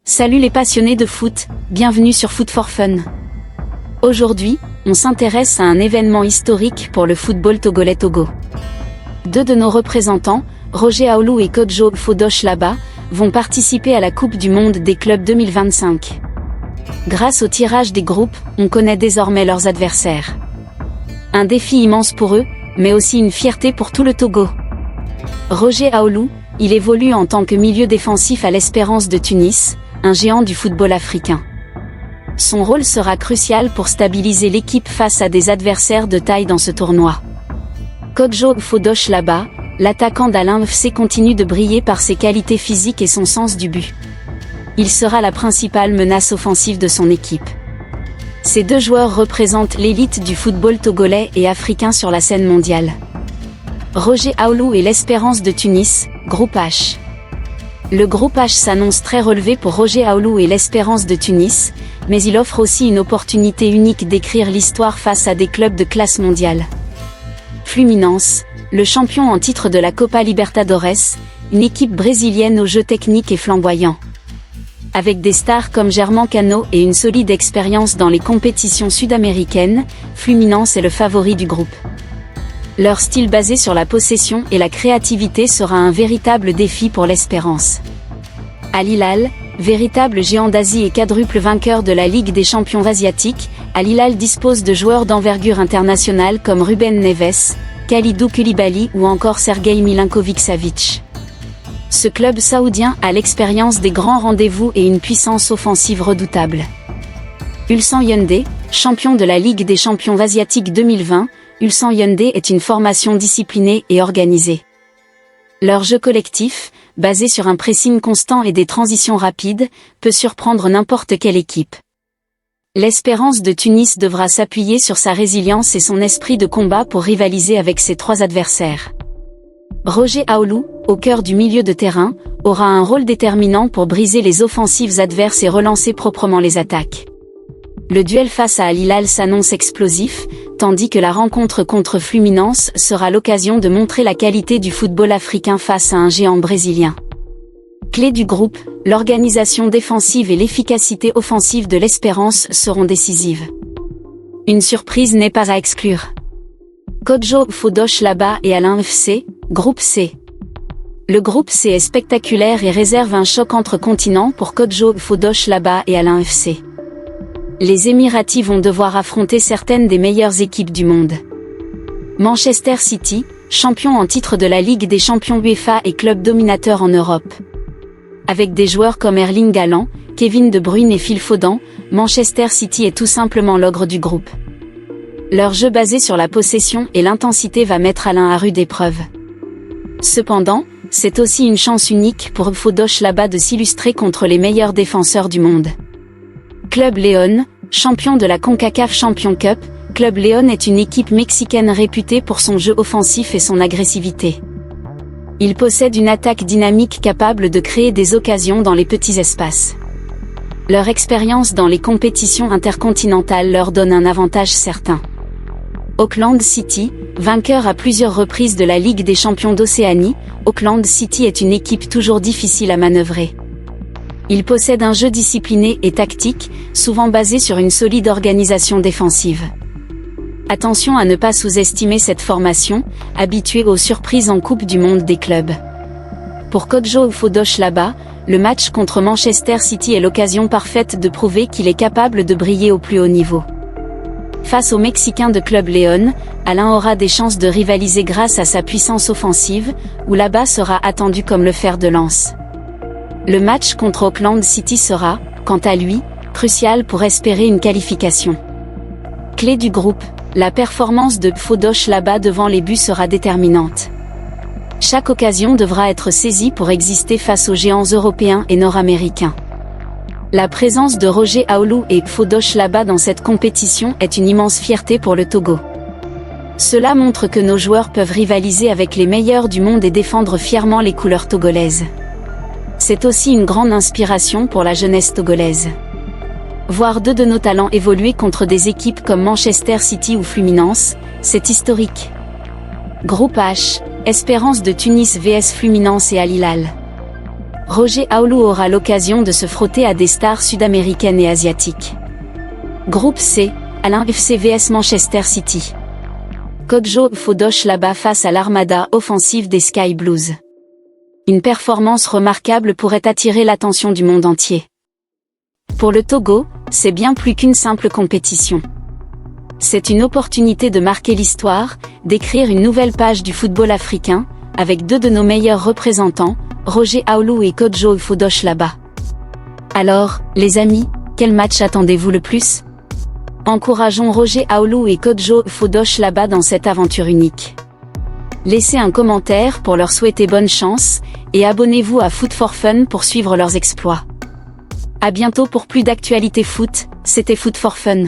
Salut les passionnés de foot, bienvenue sur Foot for Fun. Aujourd'hui, on s'intéresse à un événement historique pour le football togolais Togo. Deux de nos représentants, Roger Aoulou et Kodjo Fodoche Laba, vont participer à la Coupe du Monde des clubs 2025. Grâce au tirage des groupes, on connaît désormais leurs adversaires. Un défi immense pour eux, mais aussi une fierté pour tout le Togo. Roger Aoulou, il évolue en tant que milieu défensif à l'Espérance de Tunis, un géant du football africain. Son rôle sera crucial pour stabiliser l'équipe face à des adversaires de taille dans ce tournoi. Kodjo Fodoche Laba, l'attaquant d'Alain FC, continue de briller par ses qualités physiques et son sens du but. Il sera la principale menace offensive de son équipe. Ces deux joueurs représentent l'élite du football togolais et africain sur la scène mondiale. Roger Aoulou et l'Espérance de Tunis, groupe H. Le groupe H s'annonce très relevé pour Roger Aoulou et l'Espérance de Tunis, mais il offre aussi une opportunité unique d'écrire l'histoire face à des clubs de classe mondiale. Fluminense, le champion en titre de la Copa Libertadores, une équipe brésilienne au jeu technique et flamboyant. Avec des stars comme Germán Cano et une solide expérience dans les compétitions sud-américaines, Fluminense est le favori du groupe. Leur style basé sur la possession et la créativité sera un véritable défi pour l'Espérance. Al Hilal, véritable géant d'Asie et quadruple vainqueur de la Ligue des champions asiatiques, Al Hilal dispose de joueurs d'envergure internationale comme Ruben Neves, Kalidou Koulibaly ou encore Sergueï Milinkovic-Savic. Ce club saoudien a l'expérience des grands rendez-vous et une puissance offensive redoutable. Ulsan Hyundai, champion de la Ligue des champions asiatiques 2020, Ulsan Hyundai est une formation disciplinée et organisée. Leur jeu collectif, basé sur un pressing constant et des transitions rapides, peut surprendre n'importe quelle équipe. L'Espérance de Tunis devra s'appuyer sur sa résilience et son esprit de combat pour rivaliser avec ses trois adversaires. Roger Aoulou, au cœur du milieu de terrain, aura un rôle déterminant pour briser les offensives adverses et relancer proprement les attaques. Le duel face à Al Hilal s'annonce explosif, tandis que la rencontre contre Fluminense sera l'occasion de montrer la qualité du football africain face à un géant brésilien. Clé du groupe, l'organisation défensive et l'efficacité offensive de l'Espérance seront décisives. Une surprise n'est pas à exclure. Kodjo Fodoche Laba et Alain FC, groupe C. Le groupe C est spectaculaire et réserve un choc entre continents pour Kodjo Fodoche Laba et Alain FC. Les Émiratis vont devoir affronter certaines des meilleures équipes du monde. Manchester City, champion en titre de la Ligue des champions UEFA et club dominateur en Europe. Avec des joueurs comme Erling Haaland, Kevin De Bruyne et Phil Foden, Manchester City est tout simplement l'ogre du groupe. Leur jeu basé sur la possession et l'intensité va mettre Alain à rude épreuve. Cependant, c'est aussi une chance unique pour Fodoche Laba de s'illustrer contre les meilleurs défenseurs du monde. Club León, champion de la CONCACAF Champions Cup, Club León est une équipe mexicaine réputée pour son jeu offensif et son agressivité. Il possède une attaque dynamique capable de créer des occasions dans les petits espaces. Leur expérience dans les compétitions intercontinentales leur donne un avantage certain. Auckland City, vainqueur à plusieurs reprises de la Ligue des champions d'Océanie, Auckland City est une équipe toujours difficile à manœuvrer. Il possède un jeu discipliné et tactique, souvent basé sur une solide organisation défensive. Attention à ne pas sous-estimer cette formation, habituée aux surprises en Coupe du Monde des clubs. Pour Kodjo Fodoche Laba, le match contre Manchester City est l'occasion parfaite de prouver qu'il est capable de briller au plus haut niveau. Face aux Mexicains de Club León, Alain aura des chances de rivaliser grâce à sa puissance offensive, où Laba sera attendu comme le fer de lance. Le match contre Auckland City sera, quant à lui, crucial pour espérer une qualification. Clé du groupe, la performance de Fodoche Laba devant les buts sera déterminante. Chaque occasion devra être saisie pour exister face aux géants européens et nord-américains. La présence de Roger Aoulou et Fodoche Laba dans cette compétition est une immense fierté pour le Togo. Cela montre que nos joueurs peuvent rivaliser avec les meilleurs du monde et défendre fièrement les couleurs togolaises. C'est aussi une grande inspiration pour la jeunesse togolaise. Voir deux de nos talents évoluer contre des équipes comme Manchester City ou Fluminense, c'est historique. Groupe H, Espérance de Tunis vs Fluminense et Al Hilal. Roger Aoulou aura l'occasion de se frotter à des stars sud-américaines et asiatiques. Groupe C, Alain FC vs Manchester City. Kodjo Fodoche là-bas face à l'armada offensive des Sky Blues. Une performance remarquable pourrait attirer l'attention du monde entier. Pour le Togo, c'est bien plus qu'une simple compétition. C'est une opportunité de marquer l'histoire, d'écrire une nouvelle page du football africain, avec deux de nos meilleurs représentants, Roger Aoulou et Kodjo Fodoche là-bas. Alors, les amis, quel match attendez-vous le plus? Encourageons Roger Aoulou et Kodjo Fodoche là-bas dans cette aventure unique. Laissez un commentaire pour leur souhaiter bonne chance, et abonnez-vous à Foot for Fun pour suivre leurs exploits. À bientôt pour plus d'actualités foot, c'était Foot for Fun.